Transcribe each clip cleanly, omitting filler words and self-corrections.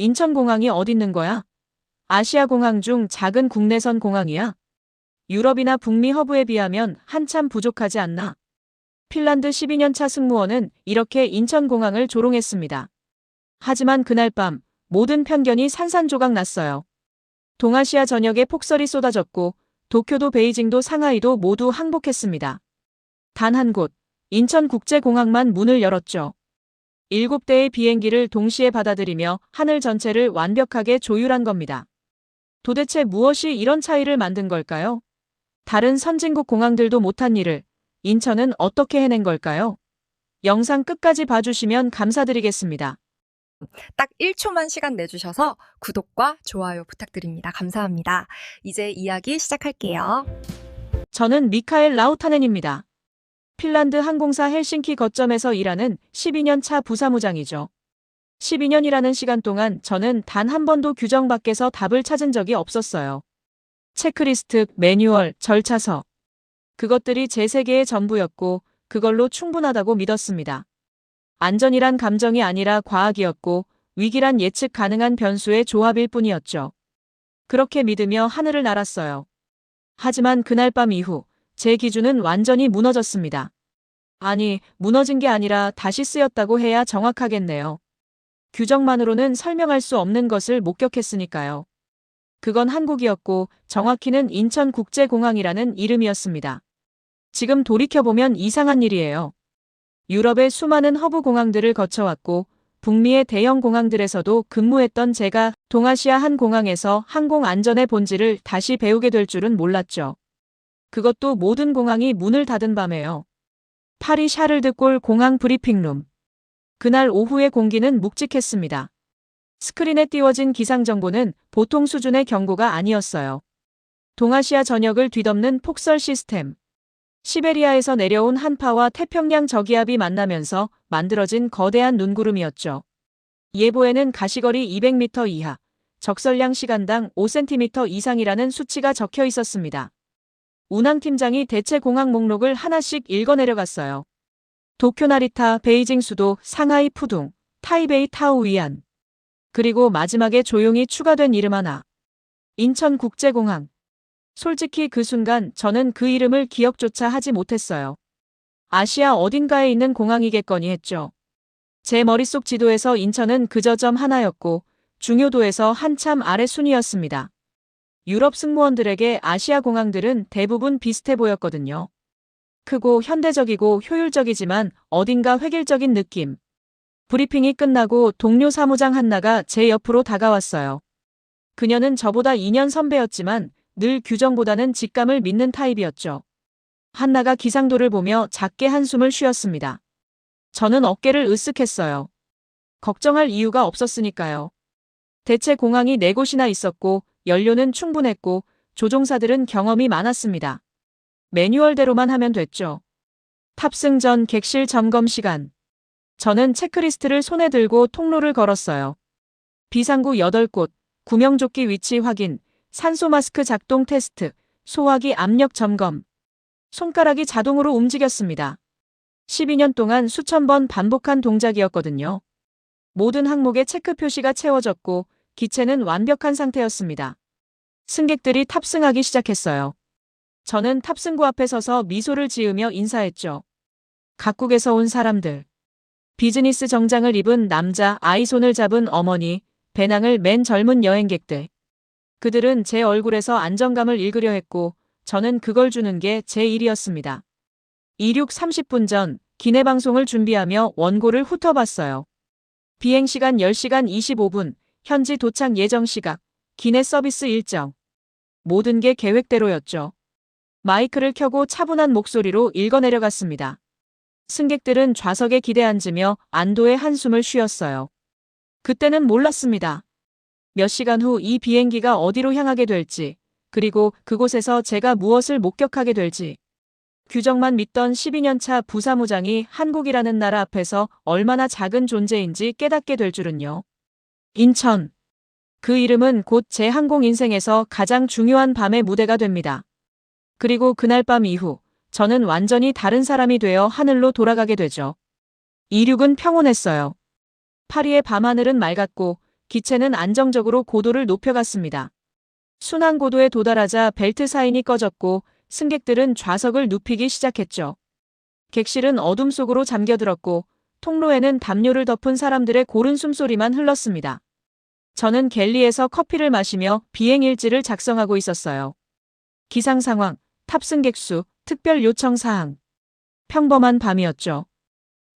인천공항이 어딨는 거야? 아시아공항 중 작은 국내선 공항이야? 유럽이나 북미 허브에 비하면 한참 부족하지 않나? 핀란드 12년 차 승무원은 이렇게 인천공항을 조롱했습니다. 하지만 그날 밤 모든 편견이 산산조각 났어요. 동아시아 전역에 폭설이 쏟아졌고 도쿄도 베이징도 상하이도 모두 항복했습니다. 단 한 곳, 인천국제공항만 문을 열었죠. 7대의 비행기를 동시에 받아들이며 하늘 전체를 완벽하게 조율한 겁니다. 도대체 무엇이 이런 차이를 만든 걸까요? 다른 선진국 공항들도 못한 일을 인천은 어떻게 해낸 걸까요? 영상 끝까지 봐주시면 감사드리겠습니다. 딱 1초만 시간 내주셔서 구독과 좋아요 부탁드립니다. 감사합니다. 이제 이야기 시작할게요. 저는 미카엘 라우타넨입니다. 핀란드 항공사 헬싱키 거점에서 일하는 12년 차 부사무장이죠. 12년이라는 시간 동안 저는 단 한 번도 규정 밖에서 답을 찾은 적이 없었어요. 체크리스트, 매뉴얼, 절차서. 그것들이 제 세계의 전부였고 그걸로 충분하다고 믿었습니다. 안전이란 감정이 아니라 과학이었고 위기란 예측 가능한 변수의 조합일 뿐이었죠. 그렇게 믿으며 하늘을 날았어요. 하지만 그날 밤 이후 제 기준은 완전히 무너졌습니다. 아니, 무너진 게 아니라 다시 쓰였다고 해야 정확하겠네요. 규정만으로는 설명할 수 없는 것을 목격했으니까요. 그건 한국이었고 정확히는 인천국제공항이라는 이름이었습니다. 지금 돌이켜보면 이상한 일이에요. 유럽의 수많은 허브 공항들을 거쳐왔고 북미의 대형 공항들에서도 근무했던 제가 동아시아 한 공항에서 항공 안전의 본질을 다시 배우게 될 줄은 몰랐죠. 그것도 모든 공항이 문을 닫은 밤에요. 파리 샤를드골 공항 브리핑룸. 그날 오후의 공기는 묵직했습니다. 스크린에 띄워진 기상정보는 보통 수준의 경고가 아니었어요. 동아시아 전역을 뒤덮는 폭설 시스템. 시베리아에서 내려온 한파와 태평양 저기압이 만나면서 만들어진 거대한 눈구름이었죠. 예보에는 가시거리 200m 이하, 적설량 시간당 5cm 이상이라는 수치가 적혀 있었습니다. 운항팀장이 대체 공항 목록을 하나씩 읽어내려갔어요. 도쿄 나리타, 베이징 수도, 상하이 푸둥, 타이베이 타오 위안. 그리고 마지막에 조용히 추가된 이름 하나. 인천국제공항. 솔직히 그 순간 저는 그 이름을 기억조차 하지 못했어요. 아시아 어딘가에 있는 공항이겠거니 했죠. 제 머릿속 지도에서 인천은 그저 점 하나였고 중요도에서 한참 아래 순위였습니다. 유럽 승무원들에게 아시아 공항들은 대부분 비슷해 보였거든요. 크고 현대적이고 효율적이지만 어딘가 획일적인 느낌. 브리핑이 끝나고 동료 사무장 한나가 제 옆으로 다가왔어요. 그녀는 저보다 2년 선배였지만 늘 규정보다는 직감을 믿는 타입이었죠. 한나가 기상도를 보며 작게 한숨을 쉬었습니다. 저는 어깨를 으쓱했어요. 걱정할 이유가 없었으니까요. 대체 공항이 4곳이나 있었고 연료는 충분했고 조종사들은 경험이 많았습니다. 매뉴얼대로만 하면 됐죠. 탑승 전 객실 점검 시간. 저는 체크리스트를 손에 들고 통로를 걸었어요. 비상구 8곳, 구명조끼 위치 확인, 산소 마스크 작동 테스트, 소화기 압력 점검. 손가락이 자동으로 움직였습니다. 12년 동안 수천 번 반복한 동작이었거든요. 모든 항목에 체크 표시가 채워졌고 기체는 완벽한 상태였습니다. 승객들이 탑승하기 시작했어요. 저는 탑승구 앞에 서서 미소를 지으며 인사했죠. 각국에서 온 사람들. 비즈니스 정장을 입은 남자, 아이 손을 잡은 어머니, 배낭을 맨 젊은 여행객들. 그들은 제 얼굴에서 안정감을 읽으려 했고 저는 그걸 주는 게 제 일이었습니다. 이륙 30분 전 기내방송을 준비하며 원고를 훑어봤어요. 비행시간 10시간 25분, 현지 도착 예정 시각, 기내 서비스 일정. 모든 게 계획대로였죠. 마이크를 켜고 차분한 목소리로 읽어내려갔습니다. 승객들은 좌석에 기대앉으며 안도의 한숨을 쉬었어요. 그때는 몰랐습니다. 몇 시간 후 이 비행기가 어디로 향하게 될지, 그리고 그곳에서 제가 무엇을 목격하게 될지. 규정만 믿던 12년 차 부사무장이 한국이라는 나라 앞에서 얼마나 작은 존재인지 깨닫게 될 줄은요. 인천. 그 이름은 곧 제 항공 인생에서 가장 중요한 밤의 무대가 됩니다. 그리고 그날 밤 이후 저는 완전히 다른 사람이 되어 하늘로 돌아가게 되죠. 이륙은 평온했어요. 파리의 밤하늘은 맑았고 기체는 안정적으로 고도를 높여갔습니다. 순항 고도에 도달하자 벨트 사인이 꺼졌고 승객들은 좌석을 눕히기 시작했죠. 객실은 어둠 속으로 잠겨들었고 통로에는 담요를 덮은 사람들의 고른 숨소리만 흘렀습니다. 저는 갤리에서 커피를 마시며 비행일지를 작성하고 있었어요. 기상 상황, 탑승객 수, 특별 요청 사항. 평범한 밤이었죠.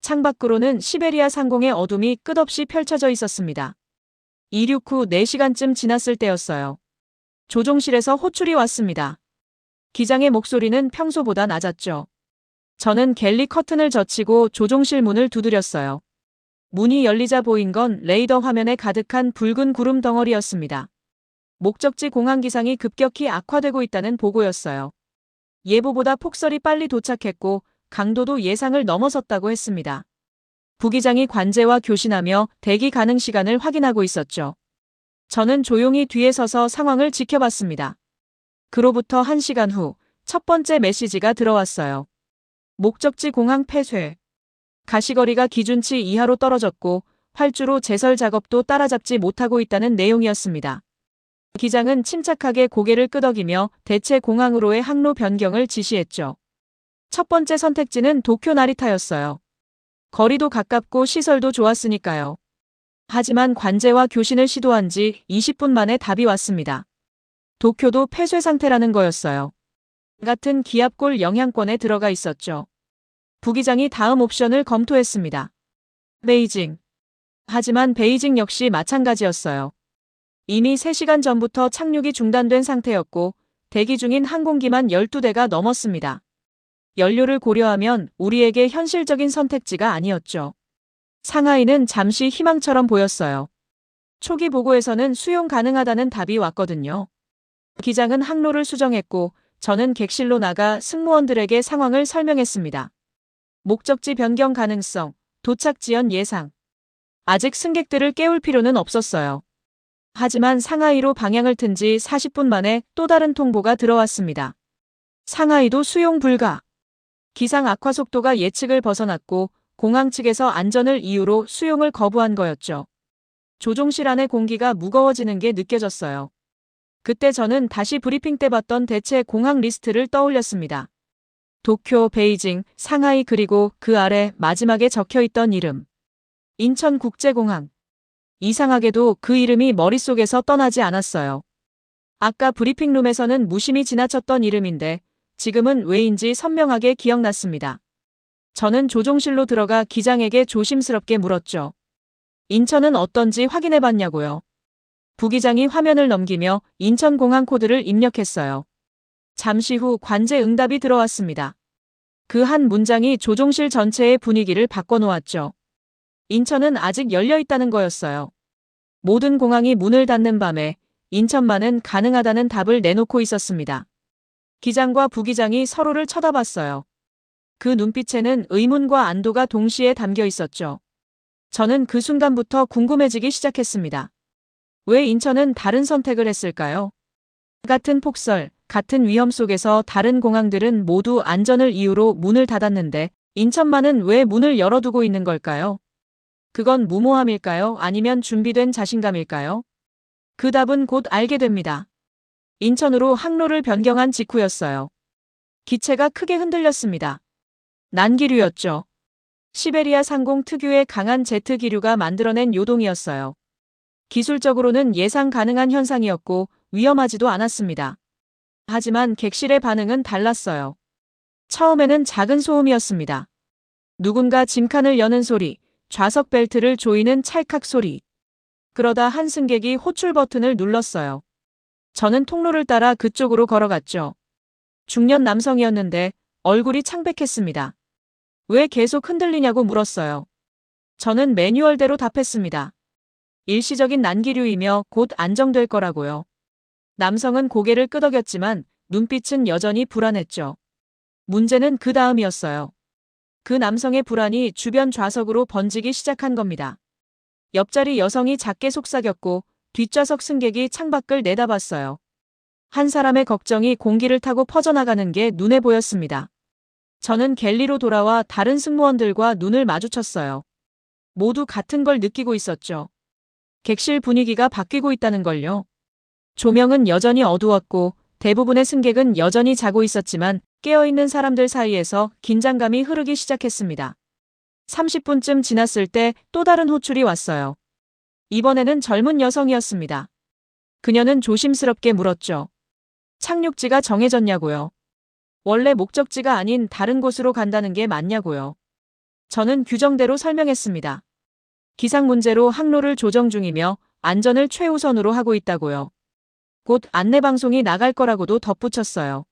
창밖으로는 시베리아 상공의 어둠이 끝없이 펼쳐져 있었습니다. 이륙 후 4시간쯤 지났을 때였어요. 조종실에서 호출이 왔습니다. 기장의 목소리는 평소보다 낮았죠. 저는 갤리 커튼을 젖히고 조종실 문을 두드렸어요. 문이 열리자 보인 건 레이더 화면에 가득한 붉은 구름 덩어리였습니다. 목적지 공항 기상이 급격히 악화되고 있다는 보고였어요. 예보보다 폭설이 빨리 도착했고 강도도 예상을 넘어섰다고 했습니다. 부기장이 관제와 교신하며 대기 가능 시간을 확인하고 있었죠. 저는 조용히 뒤에 서서 상황을 지켜봤습니다. 그로부터 1시간 후 첫 번째 메시지가 들어왔어요. 목적지 공항 폐쇄. 가시거리가 기준치 이하로 떨어졌고 활주로 제설 작업도 따라잡지 못하고 있다는 내용이었습니다. 기장은 침착하게 고개를 끄덕이며 대체 공항으로의 항로 변경을 지시했죠. 첫 번째 선택지는 도쿄 나리타였어요. 거리도 가깝고 시설도 좋았으니까요. 하지만 관제와 교신을 시도한 지 20분 만에 답이 왔습니다. 도쿄도 폐쇄 상태라는 거였어요. 같은 기압골 영향권에 들어가 있었죠. 부기장이 다음 옵션을 검토했습니다. 베이징. 하지만 베이징 역시 마찬가지였어요. 이미 3시간 전부터 착륙이 중단된 상태였고 대기 중인 항공기만 12대가 넘었습니다. 연료를 고려하면 우리에게 현실적인 선택지가 아니었죠. 상하이는 잠시 희망처럼 보였어요. 초기 보고에서는 수용 가능하다는 답이 왔거든요. 기장은 항로를 수정했고 저는 객실로 나가 승무원들에게 상황을 설명했습니다. 목적지 변경 가능성, 도착 지연 예상. 아직 승객들을 깨울 필요는 없었어요. 하지만 상하이로 방향을 튼 지 40분 만에 또 다른 통보가 들어왔습니다. 상하이도 수용 불가. 기상 악화 속도가 예측을 벗어났고 공항 측에서 안전을 이유로 수용을 거부한 거였죠. 조종실 안의 공기가 무거워지는 게 느껴졌어요. 그때 저는 다시 브리핑 때 봤던 대체 공항 리스트를 떠올렸습니다. 도쿄, 베이징, 상하이 그리고 그 아래 마지막에 적혀있던 이름. 인천국제공항. 이상하게도 그 이름이 머릿속에서 떠나지 않았어요. 아까 브리핑룸에서는 무심히 지나쳤던 이름인데 지금은 왜인지 선명하게 기억났습니다. 저는 조종실로 들어가 기장에게 조심스럽게 물었죠. 인천은 어떤지 확인해봤냐고요. 부기장이 화면을 넘기며 인천공항 코드를 입력했어요. 잠시 후 관제 응답이 들어왔습니다. 그 한 문장이 조종실 전체의 분위기를 바꿔놓았죠. 인천은 아직 열려있다는 거였어요. 모든 공항이 문을 닫는 밤에 인천만은 가능하다는 답을 내놓고 있었습니다. 기장과 부기장이 서로를 쳐다봤어요. 그 눈빛에는 의문과 안도가 동시에 담겨 있었죠. 저는 그 순간부터 궁금해지기 시작했습니다. 왜 인천은 다른 선택을 했을까요? 같은 폭설, 같은 위험 속에서 다른 공항들은 모두 안전을 이유로 문을 닫았는데 인천만은 왜 문을 열어두고 있는 걸까요? 그건 무모함일까요? 아니면 준비된 자신감일까요? 그 답은 곧 알게 됩니다. 인천으로 항로를 변경한 직후였어요. 기체가 크게 흔들렸습니다. 난기류였죠. 시베리아 상공 특유의 강한 제트 기류가 만들어낸 요동이었어요. 기술적으로는 예상 가능한 현상이었고 위험하지도 않았습니다. 하지만 객실의 반응은 달랐어요. 처음에는 작은 소음이었습니다. 누군가 짐칸을 여는 소리, 좌석 벨트를 조이는 찰칵 소리. 그러다 한 승객이 호출 버튼을 눌렀어요. 저는 통로를 따라 그쪽으로 걸어갔죠. 중년 남성이었는데 얼굴이 창백했습니다. 왜 계속 흔들리냐고 물었어요. 저는 매뉴얼대로 답했습니다. 일시적인 난기류이며 곧 안정될 거라고요. 남성은 고개를 끄덕였지만 눈빛은 여전히 불안했죠. 문제는 그 다음이었어요. 그 남성의 불안이 주변 좌석으로 번지기 시작한 겁니다. 옆자리 여성이 작게 속삭였고 뒷좌석 승객이 창밖을 내다봤어요. 한 사람의 걱정이 공기를 타고 퍼져나가는 게 눈에 보였습니다. 저는 갤리로 돌아와 다른 승무원들과 눈을 마주쳤어요. 모두 같은 걸 느끼고 있었죠. 객실 분위기가 바뀌고 있다는 걸요. 조명은 여전히 어두웠고 대부분의 승객은 여전히 자고 있었지만 깨어있는 사람들 사이에서 긴장감이 흐르기 시작했습니다. 30분쯤 지났을 때 또 다른 호출이 왔어요. 이번에는 젊은 여성이었습니다. 그녀는 조심스럽게 물었죠. 착륙지가 정해졌냐고요. 원래 목적지가 아닌 다른 곳으로 간다는 게 맞냐고요. 저는 규정대로 설명했습니다. 기상 문제로 항로를 조정 중이며 안전을 최우선으로 하고 있다고요. 곧 안내방송이 나갈 거라고도 덧붙였어요.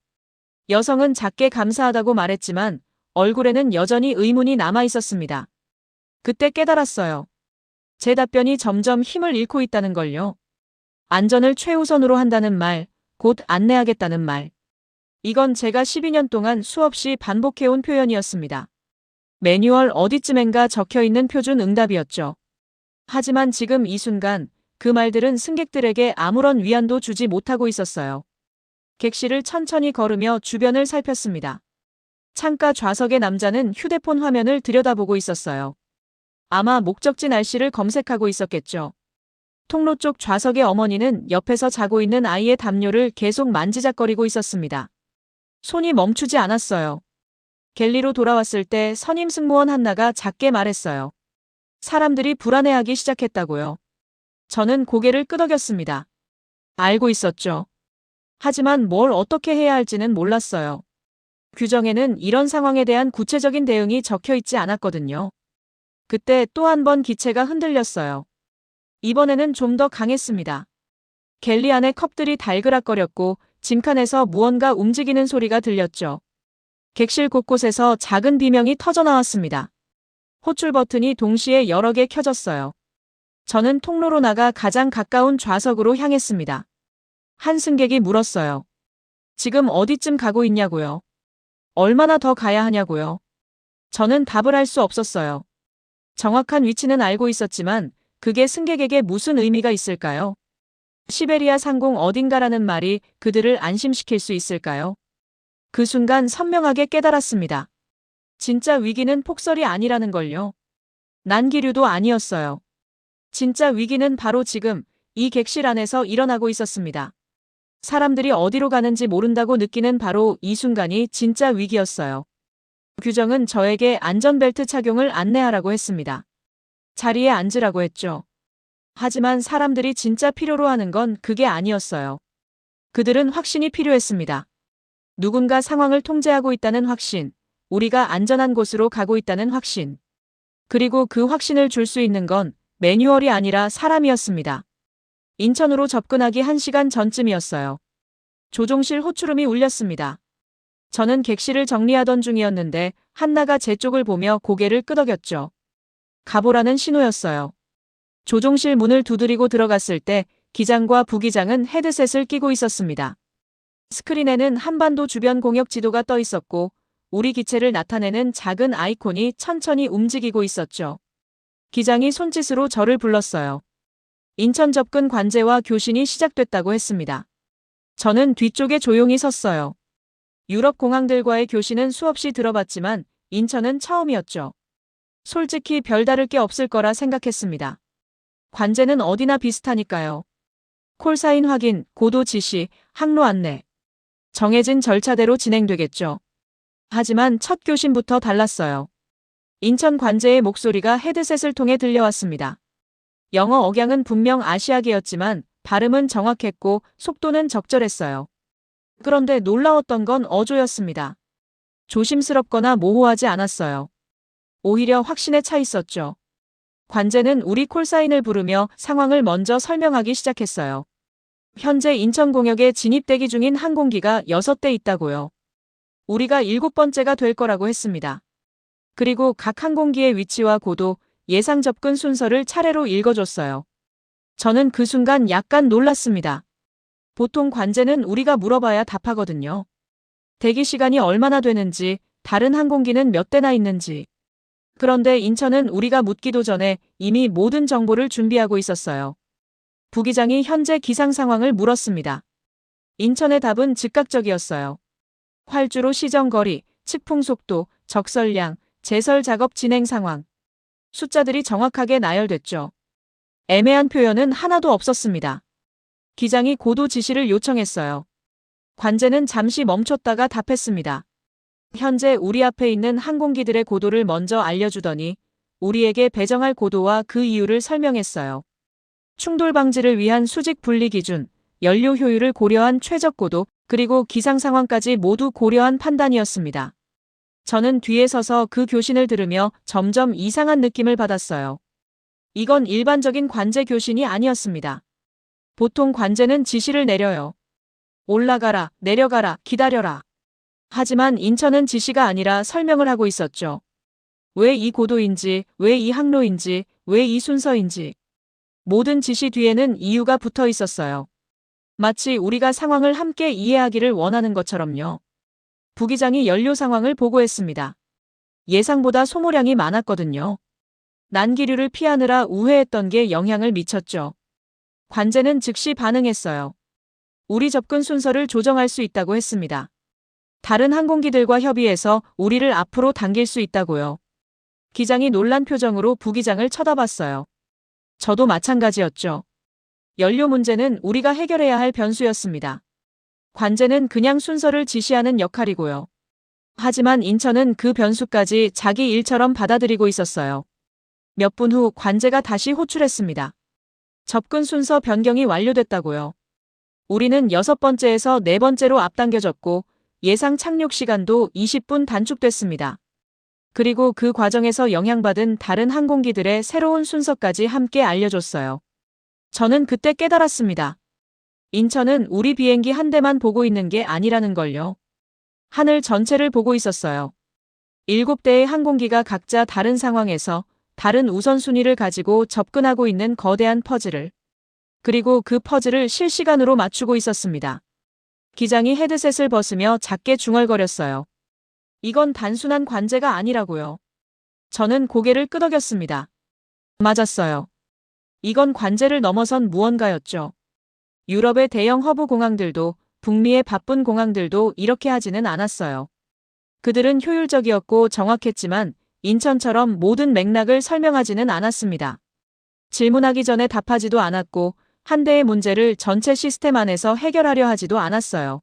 여성은 작게 감사하다고 말했지만 얼굴에는 여전히 의문이 남아 있었습니다. 그때 깨달았어요. 제 답변이 점점 힘을 잃고 있다는 걸요. 안전을 최우선으로 한다는 말, 곧 안내하겠다는 말. 이건 제가 12년 동안 수없이 반복해온 표현이었습니다. 매뉴얼 어디쯤엔가 적혀있는 표준 응답이었죠. 하지만 지금 이 순간 그 말들은 승객들에게 아무런 위안도 주지 못하고 있었어요. 객실을 천천히 걸으며 주변을 살폈습니다. 창가 좌석의 남자는 휴대폰 화면을 들여다보고 있었어요. 아마 목적지 날씨를 검색하고 있었겠죠. 통로 쪽 좌석의 어머니는 옆에서 자고 있는 아이의 담요를 계속 만지작거리고 있었습니다. 손이 멈추지 않았어요. 갤리로 돌아왔을 때 선임 승무원 한나가 작게 말했어요. 사람들이 불안해하기 시작했다고요. 저는 고개를 끄덕였습니다. 알고 있었죠. 하지만 뭘 어떻게 해야 할지는 몰랐어요. 규정에는 이런 상황에 대한 구체적인 대응이 적혀 있지 않았거든요. 그때 또 한 번 기체가 흔들렸어요. 이번에는 좀 더 강했습니다. 갤리 안의 컵들이 달그락거렸고 짐칸에서 무언가 움직이는 소리가 들렸죠. 객실 곳곳에서 작은 비명이 터져나왔습니다. 호출 버튼이 동시에 여러 개 켜졌어요. 저는 통로로 나가 가장 가까운 좌석으로 향했습니다. 한 승객이 물었어요. 지금 어디쯤 가고 있냐고요? 얼마나 더 가야 하냐고요? 저는 답을 할 수 없었어요. 정확한 위치는 알고 있었지만 그게 승객에게 무슨 의미가 있을까요? 시베리아 상공 어딘가라는 말이 그들을 안심시킬 수 있을까요? 그 순간 선명하게 깨달았습니다. 진짜 위기는 폭설이 아니라는 걸요. 난기류도 아니었어요. 진짜 위기는 바로 지금 이 객실 안에서 일어나고 있었습니다. 사람들이 어디로 가는지 모른다고 느끼는 바로 이 순간이 진짜 위기였어요. 규정은 저에게 안전벨트 착용을 안내하라고 했습니다. 자리에 앉으라고 했죠. 하지만 사람들이 진짜 필요로 하는 건 그게 아니었어요. 그들은 확신이 필요했습니다. 누군가 상황을 통제하고 있다는 확신, 우리가 안전한 곳으로 가고 있다는 확신. 그리고 그 확신을 줄 수 있는 건 매뉴얼이 아니라 사람이었습니다. 인천으로 접근하기 1시간 전쯤이었어요. 조종실 호출음이 울렸습니다. 저는 객실을 정리하던 중이었는데 한나가 제 쪽을 보며 고개를 끄덕였죠. 가보라는 신호였어요. 조종실 문을 두드리고 들어갔을 때 기장과 부기장은 헤드셋을 끼고 있었습니다. 스크린에는 한반도 주변 공역 지도가 떠 있었고 우리 기체를 나타내는 작은 아이콘이 천천히 움직이고 있었죠. 기장이 손짓으로 저를 불렀어요. 인천 접근 관제와 교신이 시작됐다고 했습니다. 저는 뒤쪽에 조용히 섰어요. 유럽 공항들과의 교신은 수없이 들어봤지만 인천은 처음이었죠. 솔직히 별다를 게 없을 거라 생각했습니다. 관제는 어디나 비슷하니까요. 콜사인 확인, 고도 지시, 항로 안내. 정해진 절차대로 진행되겠죠. 하지만 첫 교신부터 달랐어요. 인천 관제의 목소리가 헤드셋을 통해 들려왔습니다. 영어 억양은 분명 아시아계였지만 발음은 정확했고 속도는 적절했어요. 그런데 놀라웠던 건 어조였습니다. 조심스럽거나 모호하지 않았어요. 오히려 확신에 차 있었죠. 관제는 우리 콜사인을 부르며 상황을 먼저 설명하기 시작했어요. 현재 인천공역에 진입대기 중인 항공기가 6대 있다고요. 우리가 7번째가 될 거라고 했습니다. 그리고 각 항공기의 위치와 고도, 예상 접근 순서를 차례로 읽어줬어요. 저는 그 순간 약간 놀랐습니다. 보통 관제는 우리가 물어봐야 답하거든요. 대기 시간이 얼마나 되는지, 다른 항공기는 몇 대나 있는지. 그런데 인천은 우리가 묻기도 전에 이미 모든 정보를 준비하고 있었어요. 부기장이 현재 기상 상황을 물었습니다. 인천의 답은 즉각적이었어요. 활주로 시정거리, 측풍 속도, 적설량, 제설 작업 진행 상황. 숫자들이 정확하게 나열됐죠. 애매한 표현은 하나도 없었습니다. 기장이 고도 지시를 요청했어요. 관제는 잠시 멈췄다가 답했습니다. 현재 우리 앞에 있는 항공기들의 고도를 먼저 알려주더니 우리에게 배정할 고도와 그 이유를 설명했어요. 충돌 방지를 위한 수직 분리 기준, 연료 효율을 고려한 최적 고도, 그리고 기상 상황까지 모두 고려한 판단이었습니다. 저는 뒤에 서서 그 교신을 들으며 점점 이상한 느낌을 받았어요. 이건 일반적인 관제 교신이 아니었습니다. 보통 관제는 지시를 내려요. 올라가라, 내려가라, 기다려라. 하지만 인천은 지시가 아니라 설명을 하고 있었죠. 왜 이 고도인지, 왜 이 항로인지, 왜 이 순서인지. 모든 지시 뒤에는 이유가 붙어 있었어요. 마치 우리가 상황을 함께 이해하기를 원하는 것처럼요. 부기장이 연료 상황을 보고했습니다. 예상보다 소모량이 많았거든요. 난기류를 피하느라 우회했던 게 영향을 미쳤죠. 관제는 즉시 반응했어요. 우리 접근 순서를 조정할 수 있다고 했습니다. 다른 항공기들과 협의해서 우리를 앞으로 당길 수 있다고요. 기장이 놀란 표정으로 부기장을 쳐다봤어요. 저도 마찬가지였죠. 연료 문제는 우리가 해결해야 할 변수였습니다. 관제는 그냥 순서를 지시하는 역할이고요. 하지만 인천은 그 변수까지 자기 일처럼 받아들이고 있었어요. 몇 분 후 관제가 다시 호출했습니다. 접근 순서 변경이 완료됐다고요. 우리는 6번째에서 4번째로 앞당겨졌고 예상 착륙 시간도 20분 단축됐습니다. 그리고 그 과정에서 영향받은 다른 항공기들의 새로운 순서까지 함께 알려줬어요. 저는 그때 깨달았습니다. 인천은 우리 비행기 한 대만 보고 있는 게 아니라는 걸요. 하늘 전체를 보고 있었어요. 7대의 항공기가 각자 다른 상황에서 다른 우선순위를 가지고 접근하고 있는 거대한 퍼즐을. 그리고 그 퍼즐을 실시간으로 맞추고 있었습니다. 기장이 헤드셋을 벗으며 작게 중얼거렸어요. 이건 단순한 관제가 아니라고요. 저는 고개를 끄덕였습니다. 맞았어요. 이건 관제를 넘어선 무언가였죠. 유럽의 대형 허브 공항들도 북미의 바쁜 공항들도 이렇게 하지는 않았어요. 그들은 효율적이었고 정확했지만 인천처럼 모든 맥락을 설명하지는 않았습니다. 질문하기 전에 답하지도 않았고 한 대의 문제를 전체 시스템 안에서 해결하려 하지도 않았어요.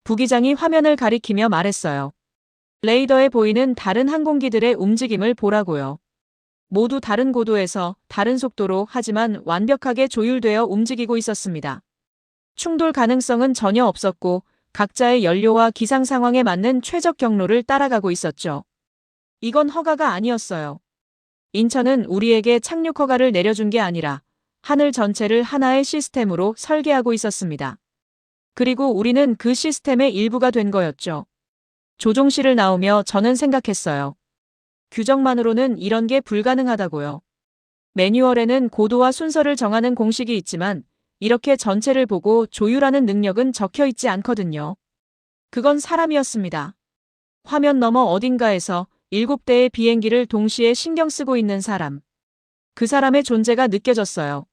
부기장이 화면을 가리키며 말했어요. 레이더에 보이는 다른 항공기들의 움직임을 보라고요. 모두 다른 고도에서 다른 속도로 하지만 완벽하게 조율되어 움직이고 있었습니다. 충돌 가능성은 전혀 없었고 각자의 연료와 기상 상황에 맞는 최적 경로를 따라가고 있었죠. 이건 허가가 아니었어요. 인천은 우리에게 착륙 허가를 내려준 게 아니라 하늘 전체를 하나의 시스템으로 설계하고 있었습니다. 그리고 우리는 그 시스템의 일부가 된 거였죠. 조종실을 나오며 저는 생각했어요. 규정만으로는 이런 게 불가능하다고요. 매뉴얼에는 고도와 순서를 정하는 공식이 있지만 이렇게 전체를 보고 조율하는 능력은 적혀 있지 않거든요. 그건 사람이었습니다. 화면 너머 어딘가에서 7대의 비행기를 동시에 신경 쓰고 있는 사람. 그 사람의 존재가 느껴졌어요.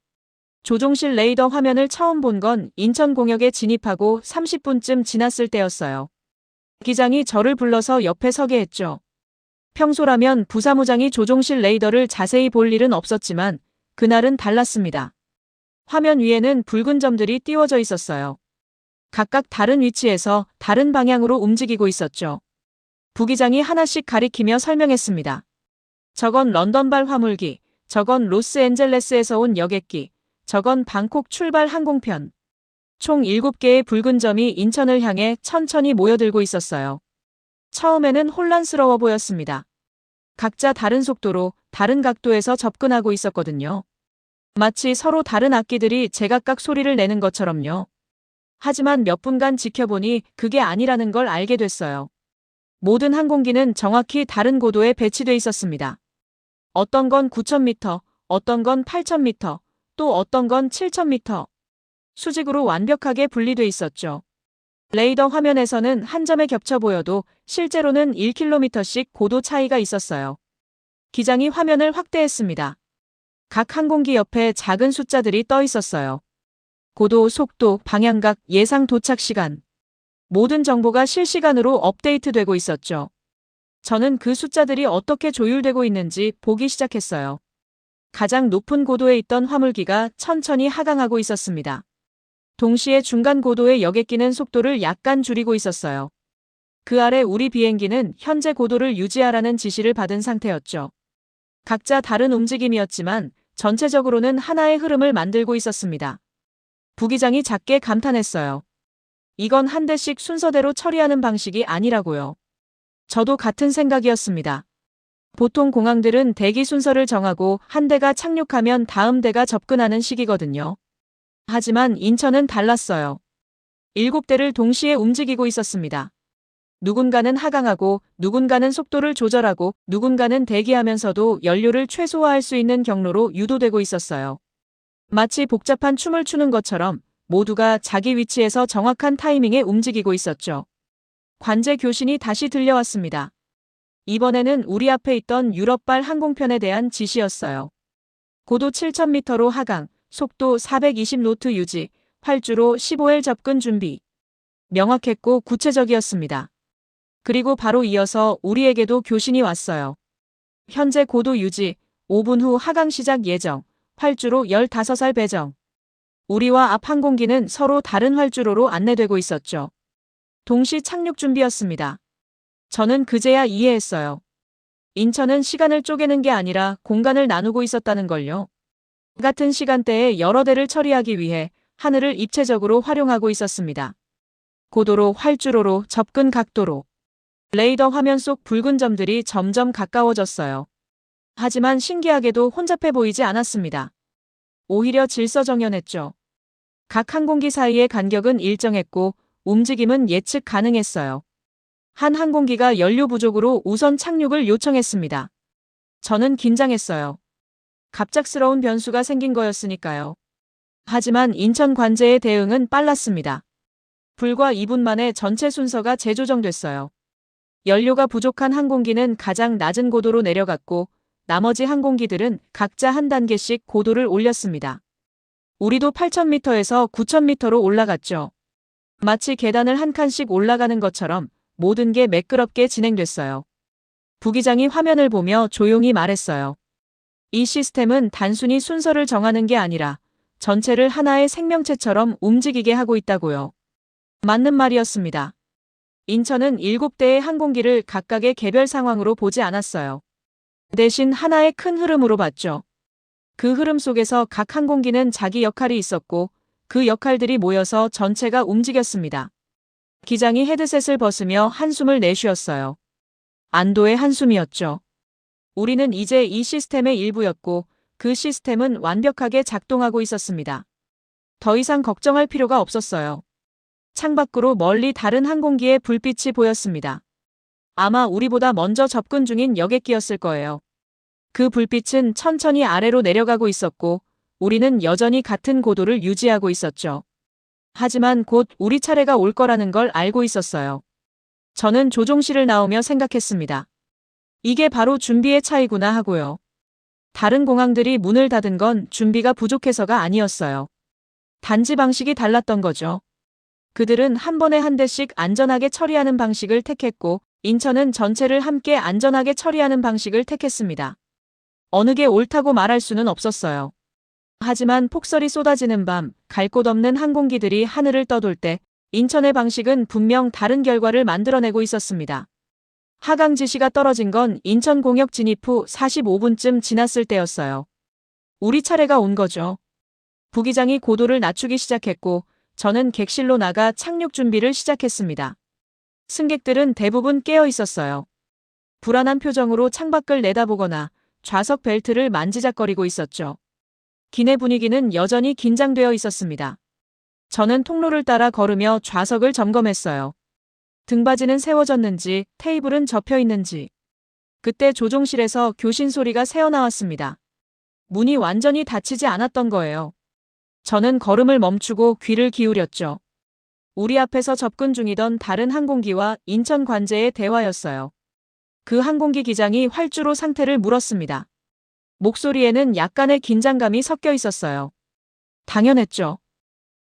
조종실 레이더 화면을 처음 본 건 인천공역에 진입하고 30분쯤 지났을 때였어요. 기장이 저를 불러서 옆에 서게 했죠. 평소라면 부사무장이 조종실 레이더를 자세히 볼 일은 없었지만 그날은 달랐습니다. 화면 위에는 붉은 점들이 띄워져 있었어요. 각각 다른 위치에서 다른 방향으로 움직이고 있었죠. 부기장이 하나씩 가리키며 설명했습니다. 저건 런던발 화물기, 저건 로스앤젤레스에서 온 여객기, 저건 방콕 출발 항공편. 총 7개의 붉은 점이 인천을 향해 천천히 모여들고 있었어요. 처음에는 혼란스러워 보였습니다. 각자 다른 속도로 다른 각도에서 접근하고 있었거든요. 마치 서로 다른 악기들이 제각각 소리를 내는 것처럼요. 하지만 몇 분간 지켜보니 그게 아니라는 걸 알게 됐어요. 모든 항공기는 정확히 다른 고도에 배치돼 있었습니다. 어떤 건 9,000m, 어떤 건 8,000m, 또 어떤 건 7,000m. 수직으로 완벽하게 분리돼 있었죠. 레이더 화면에서는 한 점에 겹쳐 보여도 실제로는 1km씩 고도 차이가 있었어요. 기장이 화면을 확대했습니다. 각 항공기 옆에 작은 숫자들이 떠 있었어요. 고도, 속도, 방향각, 예상 도착 시간. 모든 정보가 실시간으로 업데이트되고 있었죠. 저는 그 숫자들이 어떻게 조율되고 있는지 보기 시작했어요. 가장 높은 고도에 있던 화물기가 천천히 하강하고 있었습니다. 동시에 중간 고도의 여객기는 속도를 약간 줄이고 있었어요. 그 아래 우리 비행기는 현재 고도를 유지하라는 지시를 받은 상태였죠. 각자 다른 움직임이었지만 전체적으로는 하나의 흐름을 만들고 있었습니다. 부기장이 작게 감탄했어요. 이건 한 대씩 순서대로 처리하는 방식이 아니라고요. 저도 같은 생각이었습니다. 보통 공항들은 대기 순서를 정하고 한 대가 착륙하면 다음 대가 접근하는 식이거든요. 하지만 인천은 달랐어요. 7대를 동시에 움직이고 있었습니다. 누군가는 하강하고 누군가는 속도를 조절하고 누군가는 대기하면서도 연료를 최소화할 수 있는 경로로 유도되고 있었어요. 마치 복잡한 춤을 추는 것처럼 모두가 자기 위치에서 정확한 타이밍에 움직이고 있었죠. 관제 교신이 다시 들려왔습니다. 이번에는 우리 앞에 있던 유럽발 항공편에 대한 지시였어요. 고도 7,000m로 하강, 속도 420노트 유지, 활주로 15일 접근 준비. 명확했고 구체적이었습니다. 그리고 바로 이어서 우리에게도 교신이 왔어요. 현재 고도 유지, 5분 후 하강 시작 예정, 활주로 15살 배정. 우리와 앞 항공기는 서로 다른 활주로로 안내되고 있었죠. 동시 착륙 준비였습니다. 저는 그제야 이해했어요. 인천은 시간을 쪼개는 게 아니라 공간을 나누고 있었다는 걸요. 같은 시간대에 여러 대를 처리하기 위해 하늘을 입체적으로 활용하고 있었습니다. 고도로, 활주로로, 접근 각도로. 레이더 화면 속 붉은 점들이 점점 가까워졌어요. 하지만 신기하게도 혼잡해 보이지 않았습니다. 오히려 질서정연했죠. 각 항공기 사이의 간격은 일정했고 움직임은 예측 가능했어요. 한 항공기가 연료 부족으로 우선 착륙을 요청했습니다. 저는 긴장했어요. 갑작스러운 변수가 생긴 거였으니까요. 하지만 인천 관제의 대응은 빨랐습니다. 불과 2분 만에 전체 순서가 재조정됐어요. 연료가 부족한 항공기는 가장 낮은 고도로 내려갔고 나머지 항공기들은 각자 한 단계씩 고도를 올렸습니다. 우리도 8,000m에서 9,000m로 올라갔죠. 마치 계단을 한 칸씩 올라가는 것처럼 모든 게 매끄럽게 진행됐어요. 부기장이 화면을 보며 조용히 말했어요. 이 시스템은 단순히 순서를 정하는 게 아니라 전체를 하나의 생명체처럼 움직이게 하고 있다고요. 맞는 말이었습니다. 인천은 7대의 항공기를 각각의 개별 상황으로 보지 않았어요. 대신 하나의 큰 흐름으로 봤죠. 그 흐름 속에서 각 항공기는 자기 역할이 있었고 그 역할들이 모여서 전체가 움직였습니다. 기장이 헤드셋을 벗으며 한숨을 내쉬었어요. 안도의 한숨이었죠. 우리는 이제 이 시스템의 일부였고 그 시스템은 완벽하게 작동하고 있었습니다. 더 이상 걱정할 필요가 없었어요. 창밖으로 멀리 다른 항공기의 불빛이 보였습니다. 아마 우리보다 먼저 접근 중인 여객기였을 거예요. 그 불빛은 천천히 아래로 내려가고 있었고 우리는 여전히 같은 고도를 유지하고 있었죠. 하지만 곧 우리 차례가 올 거라는 걸 알고 있었어요. 저는 조종실을 나오며 생각했습니다. 이게 바로 준비의 차이구나 하고요. 다른 공항들이 문을 닫은 건 준비가 부족해서가 아니었어요. 단지 방식이 달랐던 거죠. 그들은 한 번에 한 대씩 안전하게 처리하는 방식을 택했고 인천은 전체를 함께 안전하게 처리하는 방식을 택했습니다. 어느 게 옳다고 말할 수는 없었어요. 하지만 폭설이 쏟아지는 밤, 갈 곳 없는 항공기들이 하늘을 떠돌 때 인천의 방식은 분명 다른 결과를 만들어내고 있었습니다. 하강 지시가 떨어진 건 인천 공역 진입 후 45분쯤 지났을 때였어요. 우리 차례가 온 거죠. 부기장이 고도를 낮추기 시작했고 저는 객실로 나가 착륙 준비를 시작했습니다. 승객들은 대부분 깨어 있었어요. 불안한 표정으로 창밖을 내다보거나 좌석 벨트를 만지작거리고 있었죠. 기내 분위기는 여전히 긴장되어 있었습니다. 저는 통로를 따라 걸으며 좌석을 점검했어요. 등받이는 세워졌는지, 테이블은 접혀 있는지. 그때 조종실에서 교신 소리가 새어나왔습니다. 문이 완전히 닫히지 않았던 거예요. 저는 걸음을 멈추고 귀를 기울였죠. 우리 앞에서 접근 중이던 다른 항공기와 인천 관제의 대화였어요. 그 항공기 기장이 활주로 상태를 물었습니다. 목소리에는 약간의 긴장감이 섞여 있었어요. 당연했죠.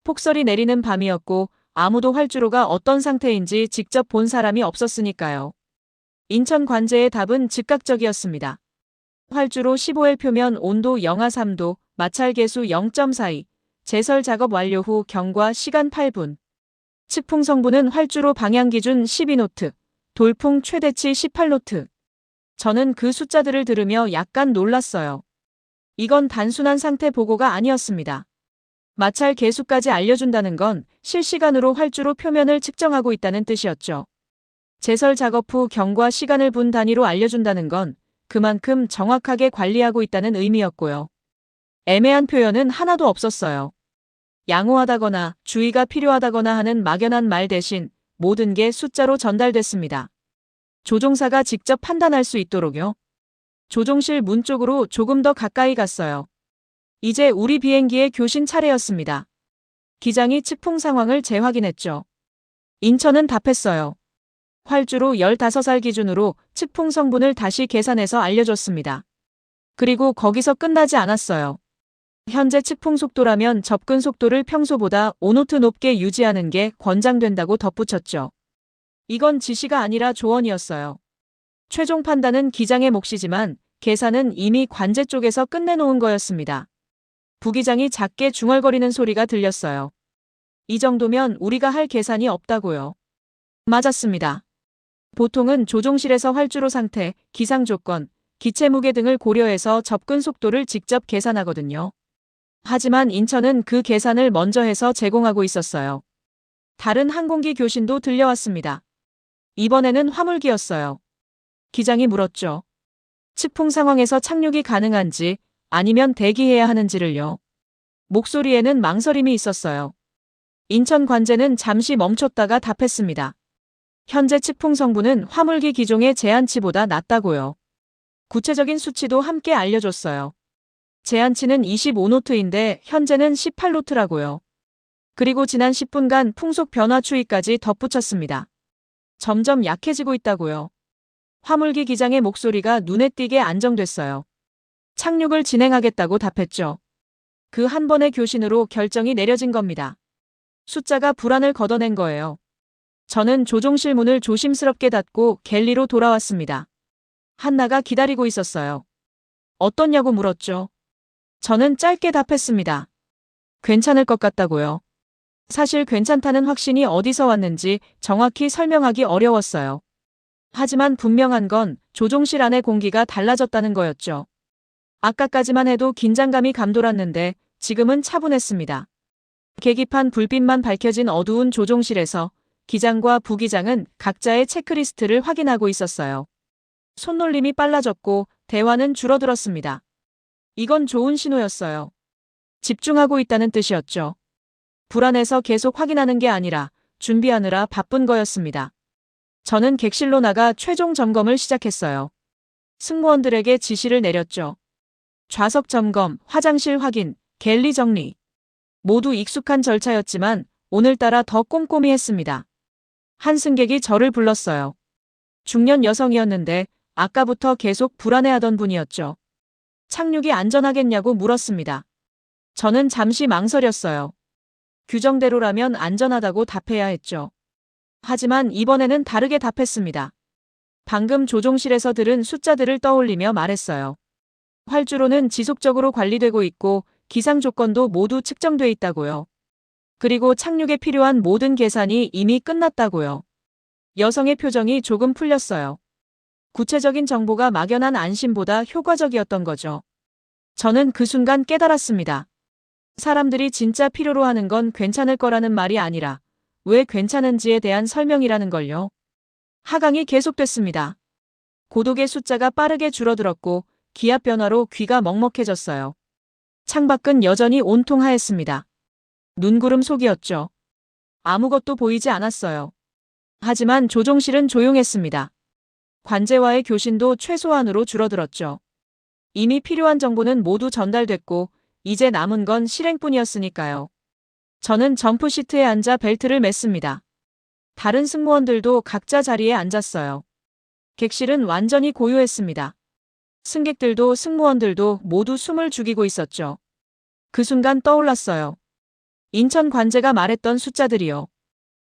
폭설이 내리는 밤이었고 아무도 활주로가 어떤 상태인지 직접 본 사람이 없었으니까요. 인천 관제의 답은 즉각적이었습니다. 활주로 15일 표면 온도 영하 3도, 마찰 계수 0.42, 제설 작업 완료 후 경과 시간 8분. 측풍 성분은 활주로 방향 기준 12노트, 돌풍 최대치 18노트. 저는 그 숫자들을 들으며 약간 놀랐어요. 이건 단순한 상태 보고가 아니었습니다. 마찰 계수까지 알려준다는 건 실시간으로 활주로 표면을 측정하고 있다는 뜻이었죠. 제설 작업 후 경과 시간을 분 단위로 알려준다는 건 그만큼 정확하게 관리하고 있다는 의미였고요. 애매한 표현은 하나도 없었어요. 양호하다거나 주의가 필요하다거나 하는 막연한 말 대신 모든 게 숫자로 전달됐습니다. 조종사가 직접 판단할 수 있도록요. 조종실 문 쪽으로 조금 더 가까이 갔어요. 이제 우리 비행기의 교신 차례였습니다. 기장이 측풍 상황을 재확인했죠. 인천은 답했어요. 활주로 15살 기준으로 측풍 성분을 다시 계산해서 알려줬습니다. 그리고 거기서 끝나지 않았어요. 현재 측풍 속도라면 접근 속도를 평소보다 5노트 높게 유지하는 게 권장된다고 덧붙였죠. 이건 지시가 아니라 조언이었어요. 최종 판단은 기장의 몫이지만 계산은 이미 관제 쪽에서 끝내놓은 거였습니다. 부기장이 작게 중얼거리는 소리가 들렸어요. 이 정도면 우리가 할 계산이 없다고요. 맞았습니다. 보통은 조종실에서 활주로 상태, 기상 조건, 기체 무게 등을 고려해서 접근 속도를 직접 계산하거든요. 하지만 인천은 그 계산을 먼저 해서 제공하고 있었어요. 다른 항공기 교신도 들려왔습니다. 이번에는 화물기였어요. 기장이 물었죠. 측풍 상황에서 착륙이 가능한지 아니면 대기해야 하는지를요. 목소리에는 망설임이 있었어요. 인천 관제는 잠시 멈췄다가 답했습니다. 현재 측풍 성분은 화물기 기종의 제한치보다 낮다고요. 구체적인 수치도 함께 알려줬어요. 제한치는 25노트인데 현재는 18노트라고요. 그리고 지난 10분간 풍속 변화 추이까지 덧붙였습니다. 점점 약해지고 있다고요. 화물기 기장의 목소리가 눈에 띄게 안정됐어요. 착륙을 진행하겠다고 답했죠. 그 한 번의 교신으로 결정이 내려진 겁니다. 숫자가 불안을 걷어낸 거예요. 저는 조종실 문을 조심스럽게 닫고 갤리로 돌아왔습니다. 한나가 기다리고 있었어요. 어떻냐고 물었죠. 저는 짧게 답했습니다. 괜찮을 것 같다고요. 사실 괜찮다는 확신이 어디서 왔는지 정확히 설명하기 어려웠어요. 하지만 분명한 건 조종실 안의 공기가 달라졌다는 거였죠. 아까까지만 해도 긴장감이 감돌았는데 지금은 차분했습니다. 계기판 불빛만 밝혀진 어두운 조종실에서 기장과 부기장은 각자의 체크리스트를 확인하고 있었어요. 손놀림이 빨라졌고 대화는 줄어들었습니다. 이건 좋은 신호였어요. 집중하고 있다는 뜻이었죠. 불안해서 계속 확인하는 게 아니라 준비하느라 바쁜 거였습니다. 저는 객실로 나가 최종 점검을 시작했어요. 승무원들에게 지시를 내렸죠. 좌석 점검, 화장실 확인, 갤리 정리. 모두 익숙한 절차였지만 오늘따라 더 꼼꼼히 했습니다. 한 승객이 저를 불렀어요. 중년 여성이었는데 아까부터 계속 불안해하던 분이었죠. 착륙이 안전하겠냐고 물었습니다. 저는 잠시 망설였어요. 규정대로라면 안전하다고 답해야 했죠. 하지만 이번에는 다르게 답했습니다. 방금 조종실에서 들은 숫자들을 떠올리며 말했어요. 활주로는 지속적으로 관리되고 있고 기상 조건도 모두 측정돼 있다고요. 그리고 착륙에 필요한 모든 계산이 이미 끝났다고요. 여성의 표정이 조금 풀렸어요. 구체적인 정보가 막연한 안심보다 효과적이었던 거죠. 저는 그 순간 깨달았습니다. 사람들이 진짜 필요로 하는 건 괜찮을 거라는 말이 아니라 왜 괜찮은지에 대한 설명이라는 걸요. 하강이 계속됐습니다. 고독의 숫자가 빠르게 줄어들었고 기압 변화로 귀가 먹먹해졌어요. 창밖은 여전히 온통 하였습니다. 눈구름 속이었죠. 아무것도 보이지 않았어요. 하지만 조종실은 조용했습니다. 관제와의 교신도 최소한으로 줄어들었죠. 이미 필요한 정보는 모두 전달됐고 이제 남은 건 실행뿐이었으니까요. 저는 점프 시트에 앉아 벨트를 맸습니다. 다른 승무원들도 각자 자리에 앉았어요. 객실은 완전히 고요했습니다. 승객들도 승무원들도 모두 숨을 죽이고 있었죠. 그 순간 떠올랐어요. 인천 관제가 말했던 숫자들이요.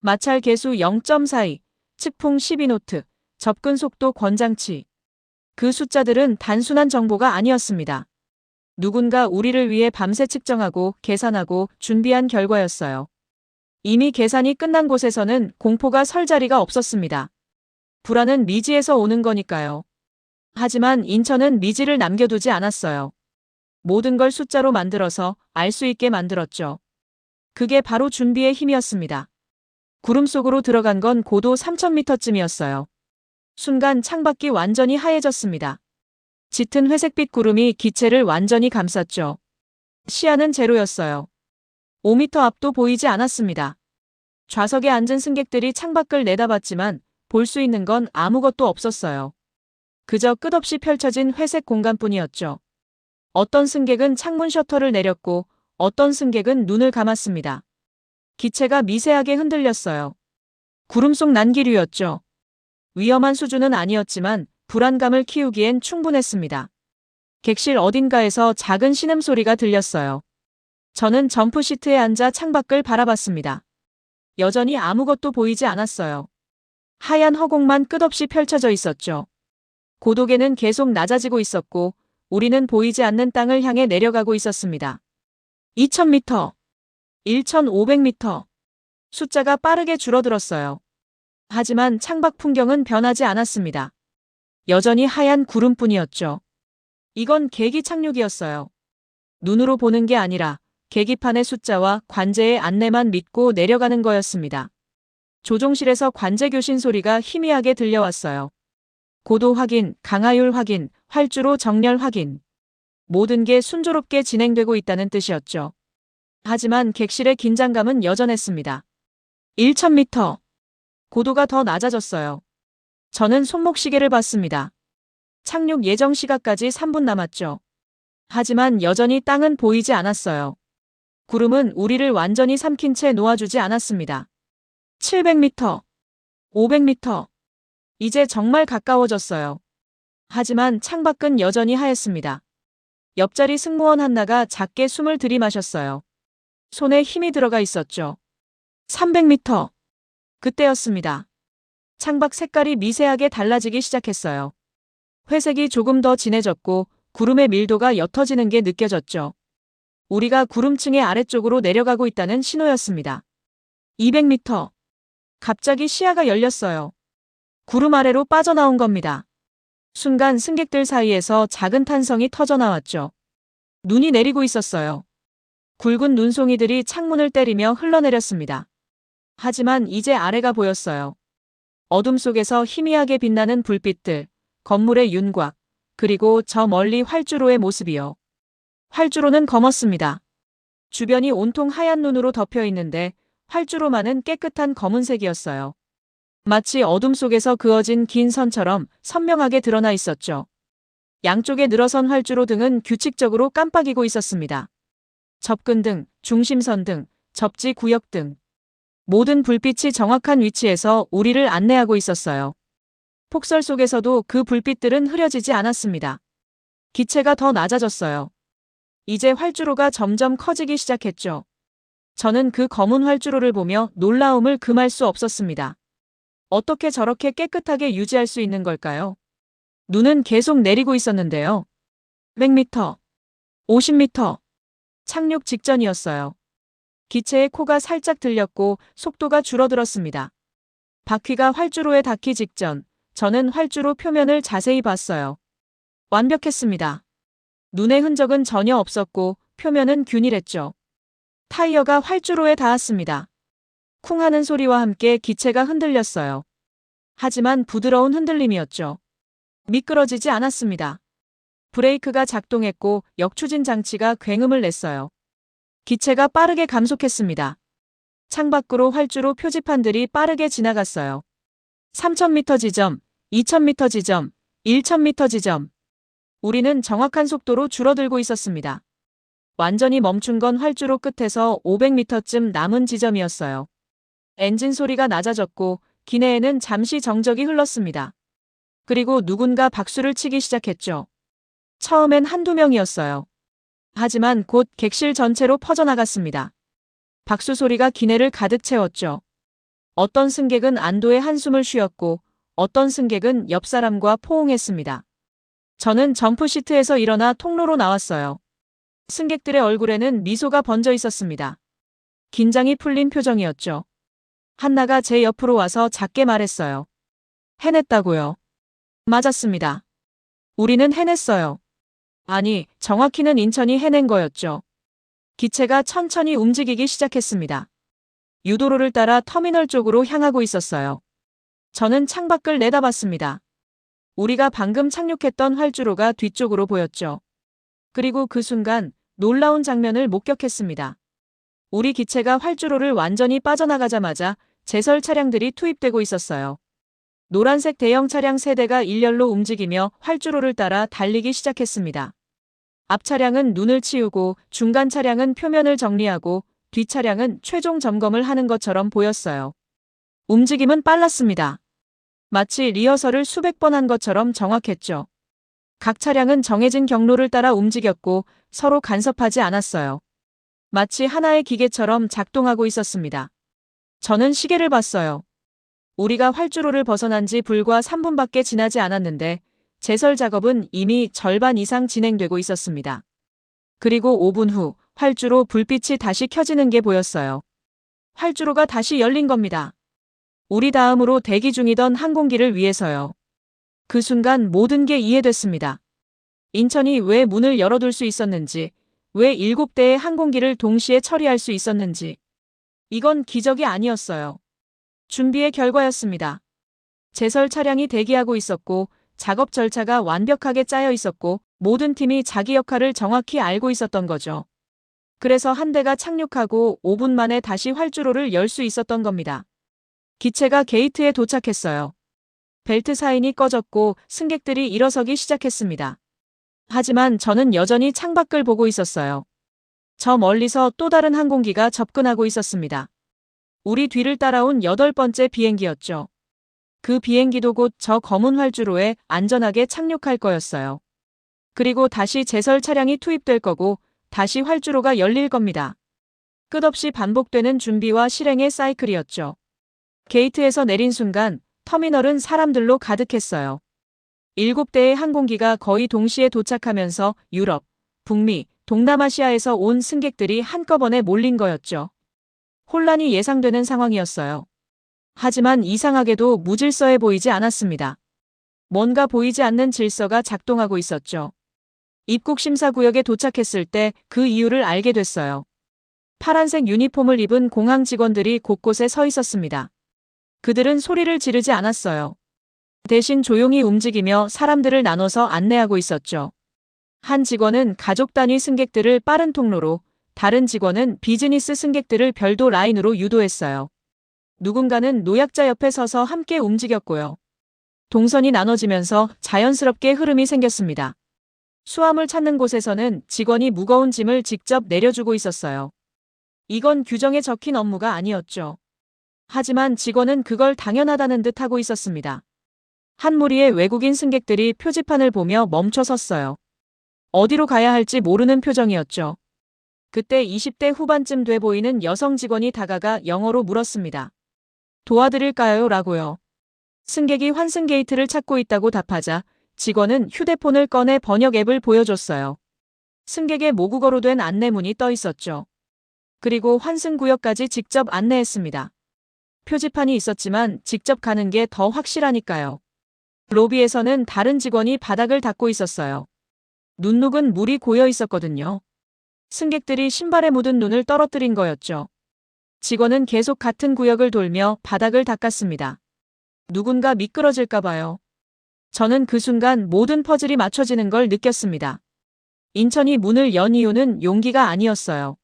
마찰 계수 0.42, 측풍 12노트, 접근 속도 권장치. 그 숫자들은 단순한 정보가 아니었습니다. 누군가 우리를 위해 밤새 측정하고 계산하고 준비한 결과였어요. 이미 계산이 끝난 곳에서는 공포가 설 자리가 없었습니다. 불안은 미지에서 오는 거니까요. 하지만 인천은 미지를 남겨두지 않았어요. 모든 걸 숫자로 만들어서 알 수 있게 만들었죠. 그게 바로 준비의 힘이었습니다. 구름 속으로 들어간 건 고도 3000m쯤이었어요. 순간 창밖이 완전히 하얘졌습니다. 짙은 회색빛 구름이 기체를 완전히 감쌌죠. 시야는 제로였어요. 5m 앞도 보이지 않았습니다. 좌석에 앉은 승객들이 창밖을 내다봤지만 볼 수 있는 건 아무것도 없었어요. 그저 끝없이 펼쳐진 회색 공간뿐이었죠. 어떤 승객은 창문 셔터를 내렸고 어떤 승객은 눈을 감았습니다. 기체가 미세하게 흔들렸어요. 구름 속 난기류였죠. 위험한 수준은 아니었지만 불안감을 키우기엔 충분했습니다. 객실 어딘가에서 작은 신음소리가 들렸어요. 저는 점프시트에 앉아 창밖을 바라봤습니다. 여전히 아무것도 보이지 않았어요. 하얀 허공만 끝없이 펼쳐져 있었죠. 고도계는 계속 낮아지고 있었고 우리는 보이지 않는 땅을 향해 내려가고 있었습니다. 2000m, 1500m. 숫자가 빠르게 줄어들었어요. 하지만 창밖 풍경은 변하지 않았습니다. 여전히 하얀 구름뿐이었죠. 이건 계기 착륙이었어요. 눈으로 보는 게 아니라 계기판의 숫자와 관제의 안내만 믿고 내려가는 거였습니다. 조종실에서 관제 교신 소리가 희미하게 들려왔어요. 고도 확인, 강하율 확인, 활주로 정렬 확인. 모든 게 순조롭게 진행되고 있다는 뜻이었죠. 하지만 객실의 긴장감은 여전했습니다. 1000m. 고도가 더 낮아졌어요. 저는 손목시계를 봤습니다. 착륙 예정 시각까지 3분 남았죠. 하지만 여전히 땅은 보이지 않았어요. 구름은 우리를 완전히 삼킨 채 놓아주지 않았습니다. 700m, 500m. 이제 정말 가까워졌어요. 하지만 창밖은 여전히 하였습니다. 옆자리 승무원 한나가 작게 숨을 들이마셨어요. 손에 힘이 들어가 있었죠. 300m. 그때였습니다. 창밖 색깔이 미세하게 달라지기 시작했어요. 회색이 조금 더 진해졌고 구름의 밀도가 옅어지는 게 느껴졌죠. 우리가 구름층의 아래쪽으로 내려가고 있다는 신호였습니다. 200m. 갑자기 시야가 열렸어요. 구름 아래로 빠져나온 겁니다. 순간 승객들 사이에서 작은 탄성이 터져나왔죠. 눈이 내리고 있었어요. 굵은 눈송이들이 창문을 때리며 흘러내렸습니다. 하지만 이제 아래가 보였어요. 어둠 속에서 희미하게 빛나는 불빛들, 건물의 윤곽, 그리고 저 멀리 활주로의 모습이요. 활주로는 검었습니다. 주변이 온통 하얀 눈으로 덮여 있는데 활주로만은 깨끗한 검은색이었어요. 마치 어둠 속에서 그어진 긴 선처럼 선명하게 드러나 있었죠. 양쪽에 늘어선 활주로 등은 규칙적으로 깜빡이고 있었습니다. 접근등, 중심선 등, 접지 구역 등. 모든 불빛이 정확한 위치에서 우리를 안내하고 있었어요. 폭설 속에서도 그 불빛들은 흐려지지 않았습니다. 기체가 더 낮아졌어요. 이제 활주로가 점점 커지기 시작했죠. 저는 그 검은 활주로를 보며 놀라움을 금할 수 없었습니다. 어떻게 저렇게 깨끗하게 유지할 수 있는 걸까요? 눈은 계속 내리고 있었는데요. 100m, 50m. 착륙 직전이었어요. 기체의 코가 살짝 들렸고 속도가 줄어들었습니다. 바퀴가 활주로에 닿기 직전, 저는 활주로 표면을 자세히 봤어요. 완벽했습니다. 눈의 흔적은 전혀 없었고 표면은 균일했죠. 타이어가 활주로에 닿았습니다. 쿵 하는 소리와 함께 기체가 흔들렸어요. 하지만 부드러운 흔들림이었죠. 미끄러지지 않았습니다. 브레이크가 작동했고 역추진 장치가 굉음을 냈어요. 기체가 빠르게 감속했습니다. 창밖으로 활주로 표지판들이 빠르게 지나갔어요. 3000m 지점, 2000m 지점, 1000m 지점. 우리는 정확한 속도로 줄어들고 있었습니다. 완전히 멈춘 건 활주로 끝에서 500m쯤 남은 지점이었어요. 엔진 소리가 낮아졌고 기내에는 잠시 정적이 흘렀습니다. 그리고 누군가 박수를 치기 시작했죠. 처음엔 한두 명이었어요. 하지만 곧 객실 전체로 퍼져나갔습니다. 박수 소리가 기내를 가득 채웠죠. 어떤 승객은 안도의 한숨을 쉬었고 어떤 승객은 옆 사람과 포옹했습니다. 저는 점프시트에서 일어나 통로로 나왔어요. 승객들의 얼굴에는 미소가 번져 있었습니다. 긴장이 풀린 표정이었죠. 한나가 제 옆으로 와서 작게 말했어요. 해냈다고요. 맞았습니다. 우리는 해냈어요. 아니, 정확히는 인천이 해낸 거였죠. 기체가 천천히 움직이기 시작했습니다. 유도로를 따라 터미널 쪽으로 향하고 있었어요. 저는 창밖을 내다봤습니다. 우리가 방금 착륙했던 활주로가 뒤쪽으로 보였죠. 그리고 그 순간 놀라운 장면을 목격했습니다. 우리 기체가 활주로를 완전히 빠져나가자마자 제설 차량들이 투입되고 있었어요. 노란색 대형 차량 3대가 일렬로 움직이며 활주로를 따라 달리기 시작했습니다. 앞 차량은 눈을 치우고 중간 차량은 표면을 정리하고 뒷 차량은 최종 점검을 하는 것처럼 보였어요. 움직임은 빨랐습니다. 마치 리허설을 수백 번 한 것처럼 정확했죠. 각 차량은 정해진 경로를 따라 움직였고 서로 간섭하지 않았어요. 마치 하나의 기계처럼 작동하고 있었습니다. 저는 시계를 봤어요. 우리가 활주로를 벗어난 지 불과 3분밖에 지나지 않았는데 제설 작업은 이미 절반 이상 진행되고 있었습니다. 그리고 5분 후 활주로 불빛이 다시 켜지는 게 보였어요. 활주로가 다시 열린 겁니다. 우리 다음으로 대기 중이던 항공기를 위해서요. 그 순간 모든 게 이해됐습니다. 인천이 왜 문을 열어둘 수 있었는지, 왜 7대의 항공기를 동시에 처리할 수 있었는지. 이건 기적이 아니었어요. 준비의 결과였습니다. 제설 차량이 대기하고 있었고 작업 절차가 완벽하게 짜여 있었고 모든 팀이 자기 역할을 정확히 알고 있었던 거죠. 그래서 한 대가 착륙하고 5분 만에 다시 활주로를 열 수 있었던 겁니다. 기체가 게이트에 도착했어요. 벨트 사인이 꺼졌고 승객들이 일어서기 시작했습니다. 하지만 저는 여전히 창밖을 보고 있었어요. 저 멀리서 또 다른 항공기가 접근하고 있었습니다. 우리 뒤를 따라온 8번째 비행기였죠. 그 비행기도 곧 저 검은 활주로에 안전하게 착륙할 거였어요. 그리고 다시 제설 차량이 투입될 거고 다시 활주로가 열릴 겁니다. 끝없이 반복되는 준비와 실행의 사이클이었죠. 게이트에서 내린 순간 터미널은 사람들로 가득했어요. 7대의 항공기가 거의 동시에 도착하면서 유럽, 북미, 동남아시아에서 온 승객들이 한꺼번에 몰린 거였죠. 혼란이 예상되는 상황이었어요. 하지만 이상하게도 무질서해 보이지 않았습니다. 뭔가 보이지 않는 질서가 작동하고 있었죠. 입국 심사 구역에 도착했을 때 그 이유를 알게 됐어요. 파란색 유니폼을 입은 공항 직원들이 곳곳에 서 있었습니다. 그들은 소리를 지르지 않았어요. 대신 조용히 움직이며 사람들을 나눠서 안내하고 있었죠. 한 직원은 가족 단위 승객들을 빠른 통로로, 다른 직원은 비즈니스 승객들을 별도 라인으로 유도했어요. 누군가는 노약자 옆에 서서 함께 움직였고요. 동선이 나눠지면서 자연스럽게 흐름이 생겼습니다. 수화물 찾는 곳에서는 직원이 무거운 짐을 직접 내려주고 있었어요. 이건 규정에 적힌 업무가 아니었죠. 하지만 직원은 그걸 당연하다는 듯 하고 있었습니다. 한 무리의 외국인 승객들이 표지판을 보며 멈춰 섰어요. 어디로 가야 할지 모르는 표정이었죠. 그때 20대 후반쯤 돼 보이는 여성 직원이 다가가 영어로 물었습니다. 도와드릴까요? 라고요. 승객이 환승 게이트를 찾고 있다고 답하자 직원은 휴대폰을 꺼내 번역 앱을 보여줬어요. 승객의 모국어로 된 안내문이 떠 있었죠. 그리고 환승 구역까지 직접 안내했습니다. 표지판이 있었지만 직접 가는 게 더 확실하니까요. 로비에서는 다른 직원이 바닥을 닦고 있었어요. 눈녹은 물이 고여 있었거든요. 승객들이 신발에 묻은 눈을 떨어뜨린 거였죠. 직원은 계속 같은 구역을 돌며 바닥을 닦았습니다. 누군가 미끄러질까 봐요. 저는 그 순간 모든 퍼즐이 맞춰지는 걸 느꼈습니다. 인천이 문을 연 이유는 용기가 아니었어요.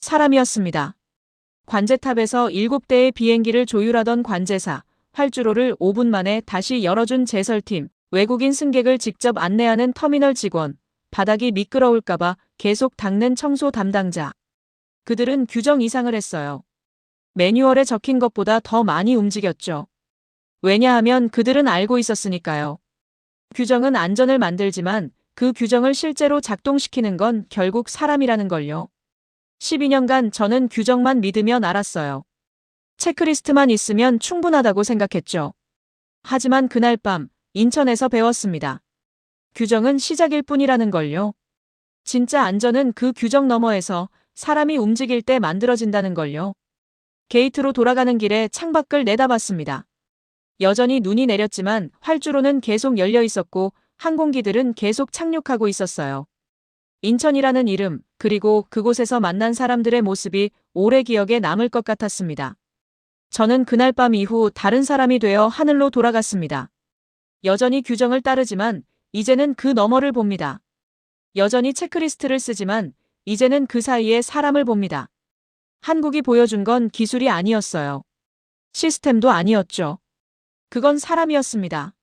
사람이었습니다. 관제탑에서 7대의 비행기를 조율하던 관제사, 활주로를 5분 만에 다시 열어준 제설팀, 외국인 승객을 직접 안내하는 터미널 직원, 바닥이 미끄러울까봐 계속 닦는 청소 담당자. 그들은 규정 이상을 했어요. 매뉴얼에 적힌 것보다 더 많이 움직였죠. 왜냐하면 그들은 알고 있었으니까요. 규정은 안전을 만들지만 그 규정을 실제로 작동시키는 건 결국 사람이라는 걸요. 12년간 저는 규정만 믿으며 날았어요. 체크리스트만 있으면 충분하다고 생각했죠. 하지만 그날 밤 인천에서 배웠습니다. 규정은 시작일 뿐이라는 걸요. 진짜 안전은 그 규정 너머에서 사람이 움직일 때 만들어진다는 걸요. 게이트로 돌아가는 길에 창밖을 내다봤습니다. 여전히 눈이 내렸지만 활주로는 계속 열려 있었고 항공기들은 계속 착륙하고 있었어요. 인천이라는 이름, 그리고 그곳에서 만난 사람들의 모습이 오래 기억에 남을 것 같았습니다. 저는 그날 밤 이후 다른 사람이 되어 하늘로 돌아갔습니다. 여전히 규정을 따르지만 이제는 그 너머를 봅니다. 여전히 체크리스트를 쓰지만 이제는 그 사이에 사람을 봅니다. 한국이 보여준 건 기술이 아니었어요. 시스템도 아니었죠. 그건 사람이었습니다.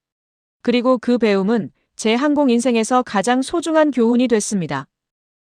그리고 그 배움은 제 항공 인생에서 가장 소중한 교훈이 됐습니다.